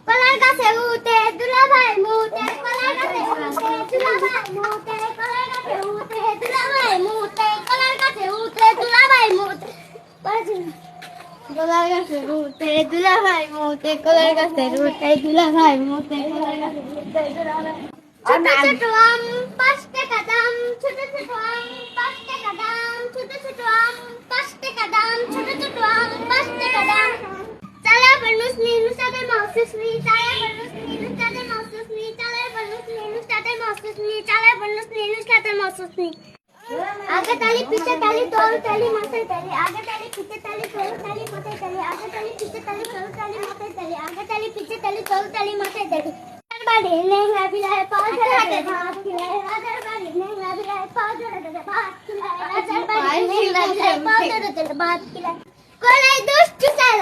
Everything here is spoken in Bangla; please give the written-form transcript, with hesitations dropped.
কলার গাছে উঠে দুলাভাই মুতে কলার গাছে উঠে দুলাভাই মুতে কলার গাছে উঠে দুলাভাই মুতে কলার গাছে উঠে দুলাভাই মুতে কলার গাছে উঠে দুলাভাই মুতে কলার গাছে উঠে দুলাভাই মুতে কলার গাছে উঠে দুলাভাই ছোট ছোট আম 5 টাকা দাম ছোট ছোট আম 5 টাকা দাম ছোট ছোট আম 5 টাকা দাম ছোট ছোট আম 5 টাকা দাম চালা বনুস নীলু সাদের মাউসুস নি চালা বনুস নীলু সাদের মাউসুস নি চালা বনুস নীলু সাদের মাউসুস নি চালা বনুস নীলু সাদের মাউসুস নি आगे ताली पीछे ताली तोल ताली माथे ताली आगे ताली पीछे ताली तोल ताली माथे ताली आगे ताली पीछे ताली तोल ताली माथे ताली आगे ताली पीछे ताली तोल ताली माथे ताली बाड़ी नेंगला बिलाए पाँव जोड़े भात खिलाए राजा बाड़ी नेंगला बिलाए पाँव जोड़े भात खिलाए राजा बाड़ी नेंगला बिलाए पाँव जोड़े भात खिलाए कोलाई दुष्ट साला